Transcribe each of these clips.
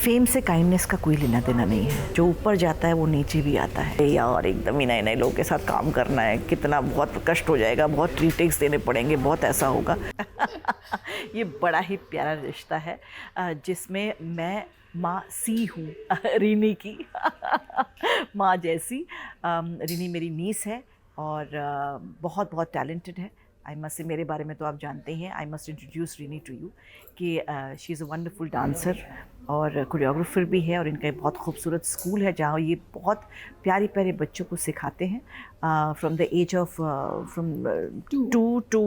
Fame से kindness का कोई लेना देना नहीं है। जो ऊपर जाता है वो नीचे भी आता है। यार एकदम ही नए नए लोगों के साथ काम करना है, कितना बहुत कष्ट हो जाएगा, बहुत रीटेक्स देने पड़ेंगे, बहुत ऐसा होगा। ये बड़ा ही प्यारा रिश्ता है जिसमें मैं माँ सी हूँ रीनी की माँ जैसी। रीनी मेरी नीस है और बहुत बहुत टैलेंटेड है। आई मस्ट से, मेरे बारे में तो आप जानते ही हैं। I must introduce Rini to you कि she is a wonderful dancer और कोरियोग्राफर भी है, और इनका एक बहुत खूबसूरत स्कूल है जहाँ ये बहुत प्यारे प्यारे बच्चों को सिखाते हैं from the age of from 2 to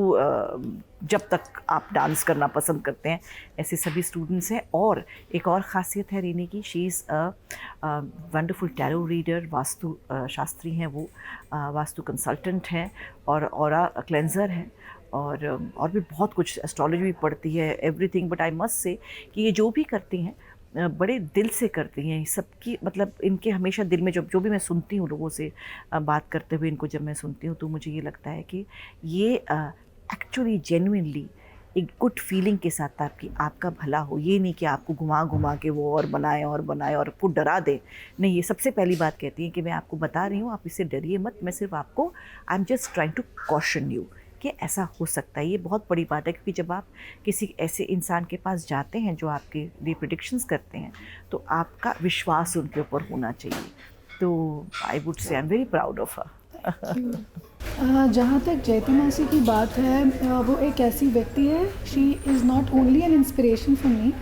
जब तक आप डांस करना पसंद करते हैं, ऐसे सभी स्टूडेंट्स हैं। और एक और ख़ासियत है रीनी की, she is a wonderful tarot reader, vastu Shastri हैं वो, वास्तु कंसल्टेंट हैं और ऑरा क्लेंजर हैं, और भी बहुत कुछ, एस्ट्रोलॉजी भी पढ़ती है, everything. But I must say कि ये जो भी करती हैं बड़े दिल से करती हैं सबकी, मतलब इनके हमेशा दिल में जो भी मैं सुनती हूँ लोगों से बात करते हुए इनको, जब मैं सुनती हूँ तो मुझे ये लगता है कि ये एक्चुअली जेन्युइनली एक गुड फीलिंग के साथ आपका भला हो। ये नहीं कि आपको घुमा घुमा के वो और बनाए और आपको डरा दे। नहीं, ये सबसे पहली बात कहती है कि मैं आपको बता रही हूँ, आप इससे डरिए मत, मैं सिर्फ आपको, I am just trying to caution you कि ऐसा हो सकता है। ये बहुत बड़ी बात है, क्योंकि जब आप किसी ऐसे इंसान के पास जाते हैं जो आपके लिए प्रेडिक्शंस करते हैं, तो आपका विश्वास उनके ऊपर होना चाहिए। तो I would say I am very proud of her. जहाँ तक जयती मासी की बात है, वो एक ऐसी व्यक्ति है, she is not only an inspiration for me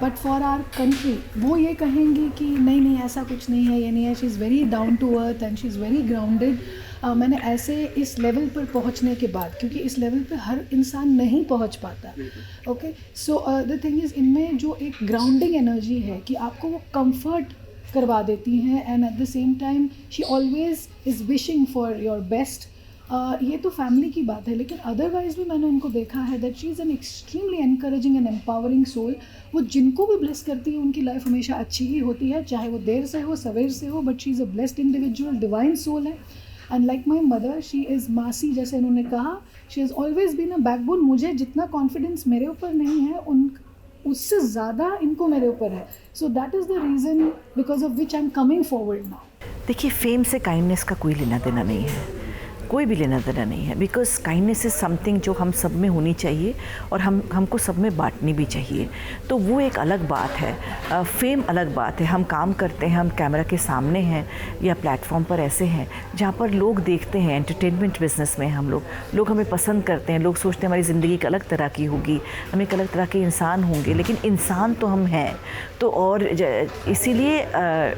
but for our country. वो ये कहेंगी कि नहीं ऐसा कुछ नहीं है, ये नहीं है। She is very down to earth and she is very grounded. मैंने ऐसे इस लेवल पर पहुंचने के बाद, क्योंकि इस लेवल पे हर इंसान नहीं पहुंच पाता, okay, so the thing is, इनमें जो एक ग्राउंडिंग एनर्जी है कि आपको वो कंफर्ट करवा देती हैं, and at the same time she always is wishing for your best. ये तो फैमिली की बात है, लेकिन अदरवाइज भी मैंने उनको देखा है that she is an extremely encouraging and empowering soul. वो जिनको भी ब्लेस करती है उनकी लाइफ हमेशा अच्छी ही होती है, चाहे वो देर से हो सवेर से हो, but she is a blessed individual, divine soul है। And like my mother, she is मासी, जैसे उन्होंने कहा, she is always been a backbone. मुझे जितना कॉन्फिडेंस मेरे ऊपर नहीं है, उससे ज़्यादा इनको मेरे ऊपर है। So that is the reason because of which I am coming forward now. देखिए, फेम से काइंडनेस का कोई लेना देना नहीं है, कोई भी लेना देना नहीं है। बिकॉज काइंडनेस इज़ समथिंग जो हम सब में होनी चाहिए और हमको सब में बांटनी भी चाहिए। तो वो एक अलग बात है, फेम अलग बात है। हम काम करते हैं, हम कैमरा के सामने हैं या प्लेटफॉर्म पर ऐसे हैं जहाँ पर लोग देखते हैं, एंटरटेनमेंट बिजनेस में हम लोग हमें पसंद करते हैं। लोग सोचते हैं हमारी ज़िंदगी एक अलग तरह की होगी, हम एक अलग तरह के इंसान होंगे, लेकिन इंसान तो हम हैं। तो और इसीलिए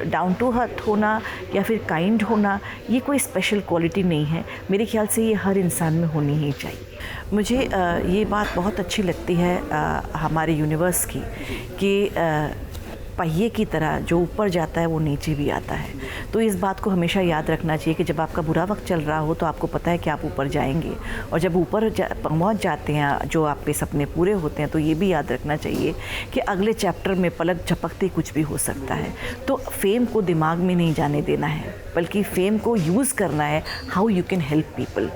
डाउन टू अर्थ होना या फिर काइंड होना, ये कोई स्पेशल क्वालिटी नहीं है। मेरे ख्याल से ये हर इंसान में होनी ही चाहिए। मुझे ये बात बहुत अच्छी लगती है हमारे यूनिवर्स की कि पहिए की तरह जो ऊपर जाता है वो नीचे भी आता है। तो इस बात को हमेशा याद रखना चाहिए कि जब आपका बुरा वक्त चल रहा हो तो आपको पता है कि आप ऊपर जाएंगे, और जब ऊपर पहुंच जाते हैं, जो आपके सपने पूरे होते हैं, तो ये भी याद रखना चाहिए कि अगले चैप्टर में पलक झपकते कुछ भी हो सकता है। तो फेम को दिमाग में नहीं जाने देना है, बल्कि फेम को यूज़ करना है, how you can help people.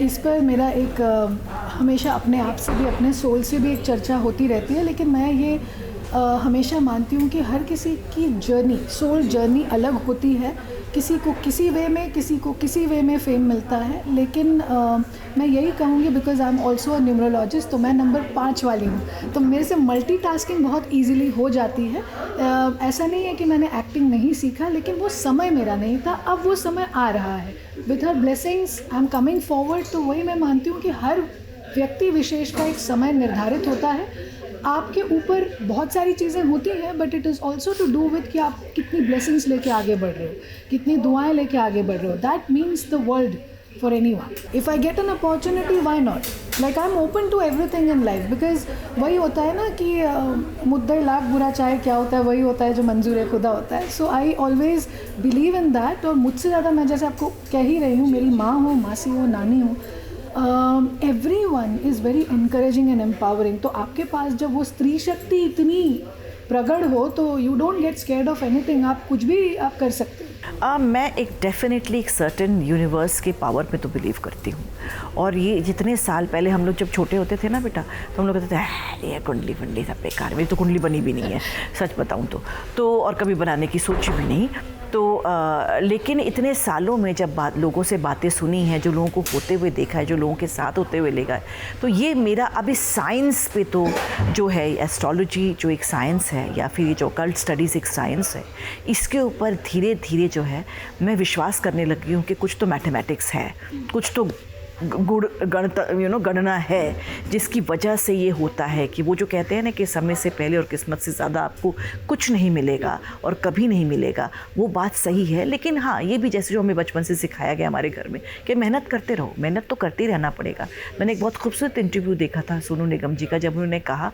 इस पर मेरा एक हमेशा अपने आप से भी, अपने सोल से भी एक चर्चा होती रहती है, लेकिन मैं ये हमेशा मानती हूँ कि हर किसी की जर्नी, सोल जर्नी अलग होती है। किसी को किसी वे में, किसी को किसी वे में फेम मिलता है, लेकिन मैं यही कहूँगी, because I am also a numerologist, तो मैं नंबर 5 वाली हूँ, तो मेरे से मल्टीटास्किंग बहुत ईजिली हो जाती है। ऐसा नहीं है कि मैंने एक्टिंग नहीं सीखा, लेकिन वो समय मेरा नहीं था, अब वो समय आ रहा है। With her blessings I am coming forward. तो वही मैं मानती हूँ कि हर व्यक्ति विशेष का एक समय निर्धारित होता है। आपके ऊपर बहुत सारी चीज़ें होती हैं, but it is also to do with कि आप कितनी ब्लेसिंग्स लेके आगे बढ़ रहे हो, कितनी दुआएं लेके आगे बढ़ रहे हो। That means the world for anyone. If I get an opportunity, why not? Like I am open to everything in life, because वही होता है ना कि मुद्दे लाख बुरा चाहे क्या होता है, वही होता है जो मंजूर खुदा होता है। So I always believe in that. और मुझसे ज़्यादा, मैं जैसे आपको कह ही रही हूँ, मेरी माँ हो, मासी हो, नानी हो, everyone is very encouraging and empowering। तो आपके पास जब वो स्त्री शक्ति इतनी प्रगढ़ हो, तो you don't get scared of anything, आप कुछ भी आप कर सकते हो। मैं एक डेफिनेटली एक सर्टेन यूनिवर्स के पावर में तो बिलीव करती हूँ। और ये जितने साल पहले हम लोग जब छोटे होते थे ना बेटा, तो हम लोग कहते थे ये कुंडली फंडली सब बेकार, मेरी तो कुंडली बनी भी नहीं है सच बताऊँ तो और कभी बनाने की सोची भी नहीं। तो लेकिन इतने सालों में जब लोगों से बातें सुनी हैं, जो लोगों को होते हुए देखा है, जो लोगों के साथ होते हुए देखा है, तो ये मेरा अभी साइंस पे तो जो है एस्ट्रोलॉजी जो एक साइंस है या फिर ये जो कल्ट स्टडीज़ एक साइंस है, इसके ऊपर धीरे धीरे जो है मैं विश्वास करने लगी हूँ कि कुछ तो मैथमेटिक्स है, कुछ तो गणना है जिसकी वजह से ये होता है कि वो जो कहते हैं ना कि समय से पहले और किस्मत से ज़्यादा आपको कुछ नहीं मिलेगा और कभी नहीं मिलेगा, वो बात सही है। लेकिन हाँ, ये भी जैसे जो हमें बचपन से सिखाया गया हमारे घर में कि मेहनत करते रहो, मेहनत तो करते ही रहना पड़ेगा। मैंने एक बहुत खूबसूरत इंटरव्यू देखा था सोनू निगम जी का, जब उन्होंने कहा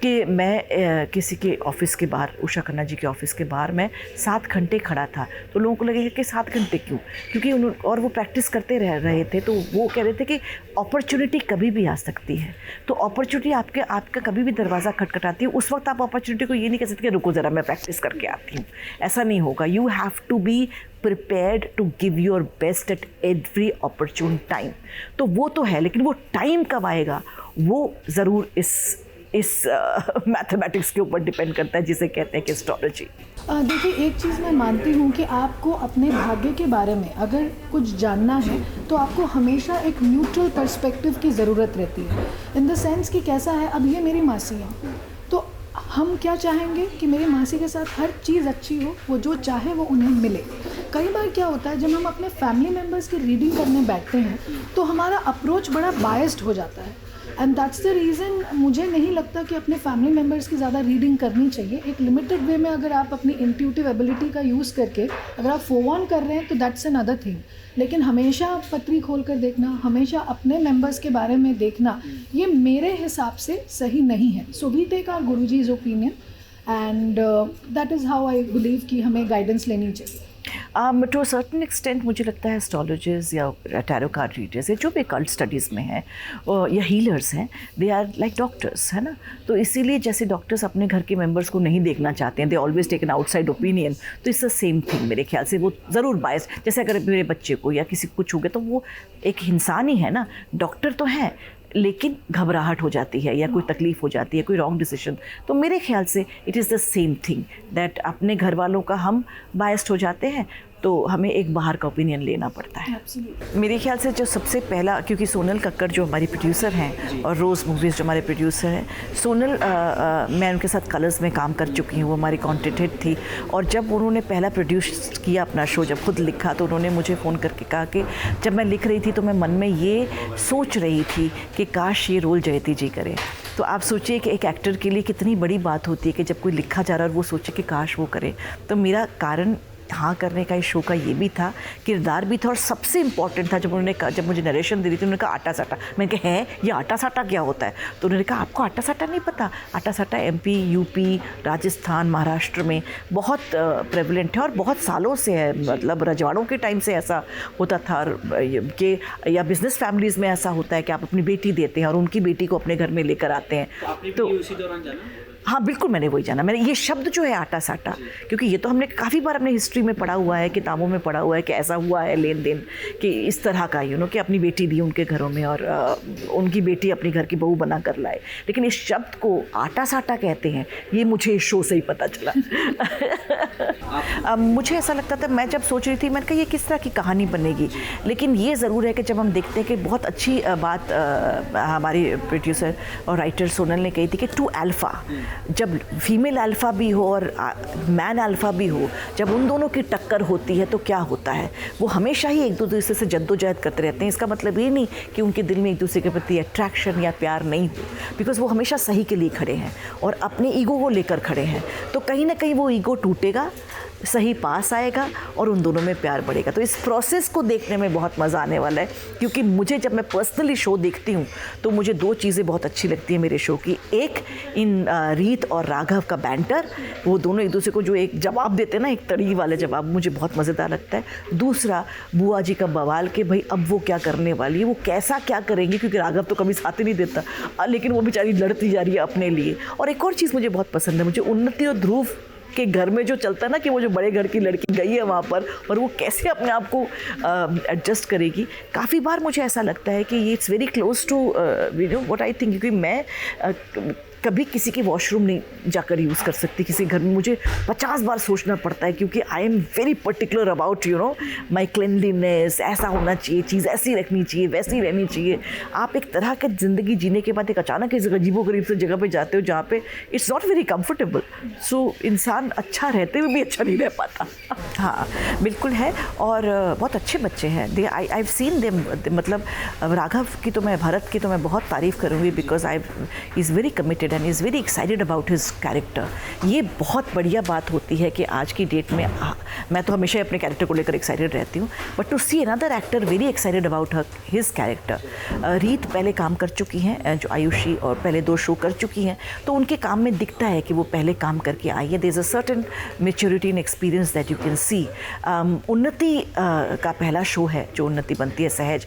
कि मैं किसी के ऑफिस के बाहर, उषा खन्ना जी के ऑफिस के बाहर मैं 7 घंटे खड़ा था। तो लोगों को लगेगा कि 7 घंटे क्यों, क्योंकि और वो प्रैक्टिस करते रहे थे। तो वो कह रहे थे कि अपॉर्चुनिटी कभी भी आ सकती है, तो अपॉर्चुनिटी आपका कभी भी दरवाज़ा खटखटाती है, उस वक्त आप अपॉर्चुनिटी को ये नहीं कह सकते कि रुको ज़रा मैं प्रैक्टिस करके आती हूँ, ऐसा नहीं होगा। You have to be prepared to give your best at every opportune time. तो वो तो है, लेकिन वो टाइम कब आएगा वो ज़रूर इस मैथमेटिक्स के ऊपर डिपेंड करता है, जिसे कहते हैं कि एस्ट्रोलॉजी। देखिए, एक चीज़ मैं मानती हूँ कि आपको अपने भाग्य के बारे में अगर कुछ जानना है तो आपको हमेशा एक न्यूट्रल पर्सपेक्टिव की ज़रूरत रहती है, इन द सेंस कि कैसा है। अब ये मेरी मासी है, तो हम क्या चाहेंगे कि मेरी मासी के साथ हर चीज़ अच्छी हो, वो जो चाहे वो उन्हें मिले। कई बार क्या होता है, जब हम अपने फैमिली मेम्बर्स की रीडिंग करने बैठते हैं तो हमारा अप्रोच बड़ा बायस्ड हो जाता है, एंड दैट्स द रीज़न मुझे नहीं लगता कि अपने फैमिली मेम्बर्स की ज़्यादा रीडिंग करनी चाहिए। एक लिमिटेड वे में अगर आप अपनी इंट्यूटिव एबिलिटी का यूज़ करके अगर आप फोन कर रहे हैं तो दैट्स अनदर थिंग, लेकिन हमेशा पत्री खोल कर देखना, हमेशा अपने मेंबर्स के बारे में देखना, ये मेरे हिसाब से सही नहीं है। सो वी टेक आवर गुरुजी's opinion and that is how I believe कि हमें गाइडेंस लेनी चाहिए। टू अ सर्टन एक्सटेंट मुझे लगता है एस्ट्रोलॉजर्स या टैरो कार्ड रीडर्स जो भी कल्ट स्टडीज़ में हैं या हीलर्स हैं, दे आर लाइक डॉक्टर्स, है ना। तो इसीलिए जैसे डॉक्टर्स अपने घर के मेंबर्स को नहीं देखना चाहते हैं, they always take an outside opinion, तो इट्स द सेम थिंग मेरे ख्याल से। वो ज़रूर बायस, जैसे अगर मेरे बच्चे को या किसी को कुछ हो गया तो वो एक इंसान ही है ना, डॉक्टर तो है लेकिन घबराहट हो जाती है या कोई तकलीफ़ हो जाती है, कोई रॉन्ग डिसीजन, तो मेरे ख्याल से it is the same thing that अपने घर वालों का हम बायस्ड हो जाते हैं, तो हमें एक बाहर का ओपिनियन लेना पड़ता है। मेरे ख्याल से जो सबसे पहला, क्योंकि सोनल कक्कड़ जो हमारी प्रोड्यूसर हैं और रोज़ मूवीज़ जो हमारे प्रोड्यूसर हैं, सोनल मैं उनके साथ कलर्स में काम कर चुकी हूँ, वो हमारी कंटेंट हेड थी। और जब उन्होंने पहला प्रोड्यूस किया अपना शो, जब खुद लिखा, तो उन्होंने मुझे फ़ोन करके कहा कि जब मैं लिख रही थी तो मैं मन में ये सोच रही थी कि काश ये रोल जयती जी करें। तो आप सोचिए कि एक एक्टर के लिए कितनी बड़ी बात होती है कि जब कोई लिखा जा रहा है और वो सोचे कि काश वो करे। तो मेरा कारण हाँ करने का इस शो का ये भी था, किरदार भी था, और सबसे इम्पॉर्टेंट था जब उन्होंने कहा, जब मुझे नरेशन दे रही थी, उन्होंने कहा आटा साटा। मैंने कहा है ये आटा साटा क्या होता है? तो उन्होंने कहा आपको आटा साटा नहीं पता? आटा साटा MP, UP, राजस्थान, महाराष्ट्र में बहुत प्रेवलेंट है और बहुत सालों से है, मतलब रजवाड़ों के टाइम से ऐसा होता था कि या बिजनेस फैमिलीज़ में ऐसा होता है कि आप अपनी बेटी देते हैं और उनकी बेटी को अपने घर में लेकर आते हैं। तो उसी दौरान जाना? हाँ बिल्कुल, मैंने वही जाना। मैंने ये शब्द जो है आटा साटा, क्योंकि ये तो हमने काफ़ी बार अपने हिस्ट्री में पढ़ा हुआ है, किताबों में पढ़ा हुआ है कि ऐसा हुआ है लेन देन कि इस तरह का कि अपनी बेटी दी उनके घरों में और उनकी बेटी अपनी घर की बहू बना कर लाए। लेकिन इस शब्द को आटा साटा कहते हैं, ये मुझे इस शो से ही पता चला। मुझे ऐसा लगता था, मैं जब सोच रही थी, मैंने कहा ये किस तरह की कहानी बनेगी। लेकिन ये ज़रूर है कि जब हम देखते हैं कि बहुत अच्छी बात हमारी प्रोड्यूसर और राइटर सोनल ने कही थी कि 2 अल्फ़ा, जब फीमेल अल्फ़ा भी हो और मैन अल्फ़ा भी हो, जब उन दोनों की टक्कर होती है तो क्या होता है, वो हमेशा ही एक दूसरे से जद्दोजहद करते रहते हैं। इसका मतलब ये नहीं कि उनके दिल में एक दूसरे के प्रति अट्रैक्शन या प्यार नहीं हो, बिकॉज़ वो हमेशा सही के लिए खड़े हैं और अपने ईगो को लेकर खड़े हैं। तो कहीं ना कहीं वो ईगो टूटेगा, सही पास आएगा और उन दोनों में प्यार बढ़ेगा। तो इस प्रोसेस को देखने में बहुत मज़ा आने वाला है, क्योंकि मुझे जब मैं पर्सनली शो देखती हूँ तो मुझे 2 चीज़ें बहुत अच्छी लगती हैं मेरे शो की। एक, इन रीत और राघव का बैंटर, वो दोनों एक दूसरे को जो एक जवाब देते हैं ना, एक तड़ी वाला जवाब, मुझे बहुत मज़ेदार लगता है। दूसरा, बुआ जी का बवाल के भाई अब वो क्या करने वाली है, वो कैसा क्या करेंगे, क्योंकि राघव तो कभी साथ ही नहीं देता, लेकिन वो बेचारी लड़ती जा रही है अपने लिए। और एक और चीज़ मुझे बहुत पसंद है, मुझे उन्नति और ध्रुव के घर में जो चलता है ना कि वो जो बड़े घर की लड़की गई है वहाँ पर और वो कैसे अपने आप को एडजस्ट करेगी। काफ़ी बार मुझे ऐसा लगता है कि ये it's very close to you know what I think, क्योंकि मैं कभी किसी के वॉशरूम नहीं जाकर यूज़ कर सकती किसी घर में, मुझे 50 बार सोचना पड़ता है क्योंकि I am very particular about you know my cleanliness. ऐसा होना चाहिए, चीज़ ऐसी रखनी चाहिए, वैसी रहनी चाहिए। आप एक तरह की ज़िंदगी जीने के बाद एक अचानक इस अजीबोगरीब से जगह पे जाते हो जहाँ पे इट्स नॉट वेरी कंफर्टेबल, सो इंसान अच्छा रहते हुए भी अच्छा नहीं रह पाता। हाँ बिल्कुल है, और बहुत अच्छे बच्चे हैं। दे आई हैव सीन देम, मतलब राघव की तो मैं, भरत की तो मैं बहुत तारीफ़ करूँगी because I is very committed and is very excited about his character. ये बहुत बढ़िया बात होती है कि आज की डेट में मैं तो हमेशा अपने कैरेक्टर को लेकर एक्साइटेड रहती हूँ, but to see another actor very excited about his character. Reet पहले काम कर चुकी हैं, जो आयुषी, और पहले 2 शो कर चुकी हैं, तो उनके काम में दिखता है कि वो पहले काम करके आई है। There is a certain maturity and experience that you can see. Unnati का पहला शो है जो उन्नति बनती है सहज,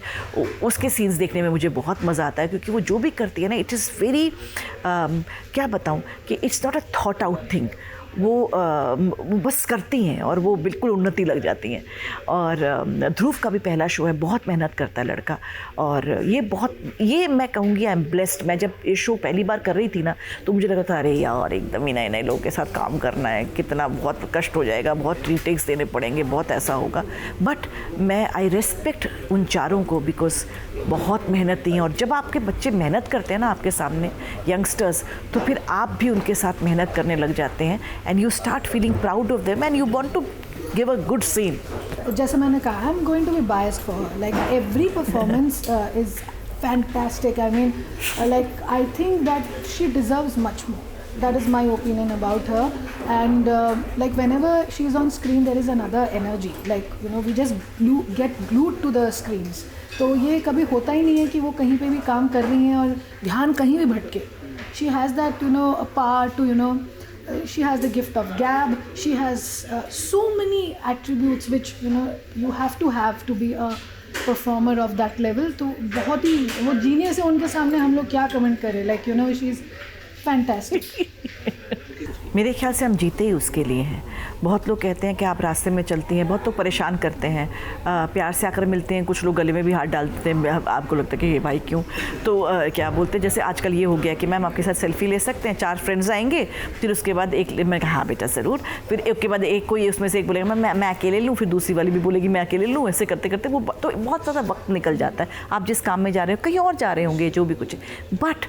उसके सीन्स देखने में मुझे बहुत मज़ा आता है क्योंकि वो जो भी करती है ना, इट इज़ वेरी क्या बताऊँ कि it's not a thought out thing. वो बस करती हैं और वो बिल्कुल उन्नति लग जाती हैं। और ध्रुव का भी पहला शो है, बहुत मेहनत करता है लड़का, और ये मैं कहूँगी आई एम ब्लेस्ड। मैं जब ये शो पहली बार कर रही थी ना, तो मुझे लगा था अरे यार एकदम ही नए नए लोगों के साथ काम करना है, कितना बहुत कष्ट हो जाएगा, बहुत रीटेक्स देने पड़ेंगे, बहुत ऐसा होगा। बट मैं आई रेस्पेक्ट उन चारों को बिकॉज बहुत मेहनती हैं। और जब आपके बच्चे मेहनत करते हैं ना आपके सामने, यंगस्टर्स, तो फिर आप भी उनके साथ मेहनत करने लग जाते हैं and you start feeling proud of them and you want to give a good scene. जैसे मैंने कहा, I'm going to be biased for her. Like every performance is fantastic. I mean, like I think that she deserves much more. That is my opinion about her. And like whenever she's on screen, there is another energy. Like you know, we just get glued to the screens. तो ये कभी होता ही नहीं है कि वो कहीं पे भी काम कर रही हैं और ध्यान कहीं भी भटके. She has that you know a power to you know. She has the gift of gab. She has so many attributes which you know you have to be a performer of that level. तो बहुत ही वो genius है, उनके सामने हम लोग क्या comment करें. Like you know she is fantastic. मेरे ख्याल से हम जीते ही उसके लिए हैं। बहुत लोग कहते हैं कि आप रास्ते में चलती हैं, बहुत लोग परेशान करते हैं, प्यार से आकर मिलते हैं, कुछ लोग गले में भी हाथ डालते हैं, आपको लगता है कि ये भाई क्यों, तो क्या बोलते हैं, जैसे आजकल ये हो गया कि मैम आपके साथ सेल्फी ले सकते हैं, 4 फ्रेंड्स आएंगे, फिर उसके बाद एक, मैं कहा हाँ बेटा ज़रूर, फिर एक के बाद एक कोई उसमें से एक बोलेगा मैं अकेले लूँ, फिर दूसरी वाली भी बोलेगी मैं अकेले लूँ, ऐसे करते करते वो तो बहुत ज़्यादा वक्त निकल जाता है। आप जिस काम में जा रहे हो कहीं और जा रहे होंगे, जो भी कुछ, बट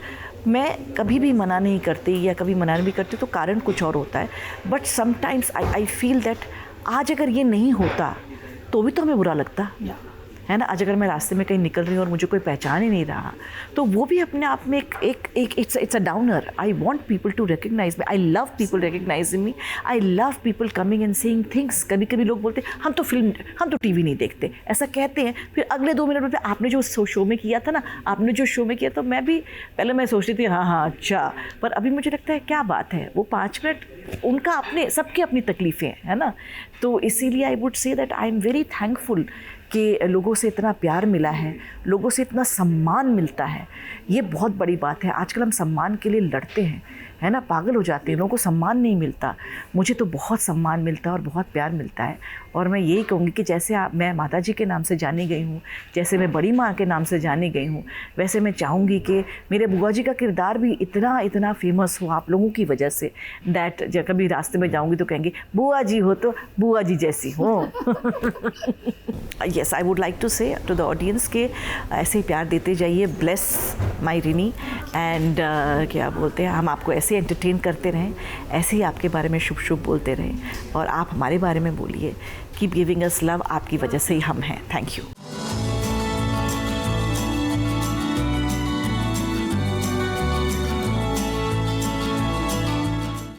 मैं कभी भी मना नहीं करती, या कभी मना नहीं करती तो कारण कुछ और होता है। But sometimes I feel that आज अगर ये नहीं होता तो भी तो हमें बुरा लगता है ना। आज अगर मैं रास्ते में कहीं निकल रही हूँ और मुझे कोई पहचान ही नहीं रहा, तो वो भी अपने आप में एक it's a downer. I want people to recognize me, I love people recognizing me, I love people coming and saying things. कभी कभी लोग बोलते हैं हम तो टीवी नहीं देखते, ऐसा कहते हैं, फिर अगले 2 मिनट में आपने जो शो में किया था ना, आपने जो शो में किया, तो मैं भी पहले मैं सोचती थी हाँ अच्छा, पर अभी मुझे लगता है क्या बात है, वो 5 मिनट उनका अपने, सबकी अपनी तकलीफ़ें है ना। तो इसीलिए I would say that I am very thankful कि लोगों से इतना प्यार मिला है, लोगों से इतना सम्मान मिलता है। ये बहुत बड़ी बात है। आजकल हम सम्मान के लिए लड़ते हैं, है ना, पागल हो जाते हैं, लोगों को सम्मान नहीं मिलता। मुझे तो बहुत सम्मान मिलता है और बहुत प्यार मिलता है। और मैं यही कहूँगी कि जैसे मैं माताजी के नाम से जानी गई हूँ, जैसे मैं बड़ी माँ के नाम से जानी गई हूँ, वैसे मैं चाहूँगी कि मेरे बुआ जी का किरदार भी इतना फेमस हो आप लोगों की वजह से, दैट जब कभी रास्ते में जाऊँगी तो कहेंगे बुआ जी हो तो बुआ जी जैसी हो। Yes, I would like to say to the audience के ऐसे ही प्यार देते जाइए। ब्लेस माई रिनी एंड क्या बोलते हैं, हम आपको ऐसे एंटरटेन करते रहें, ऐसे ही आपके बारे में शुभ शुभ बोलते रहें, और आप हमारे बारे में बोलिए। कीप गिविंग अस लव, आपकी वजह से ही हम हैं। Thank you.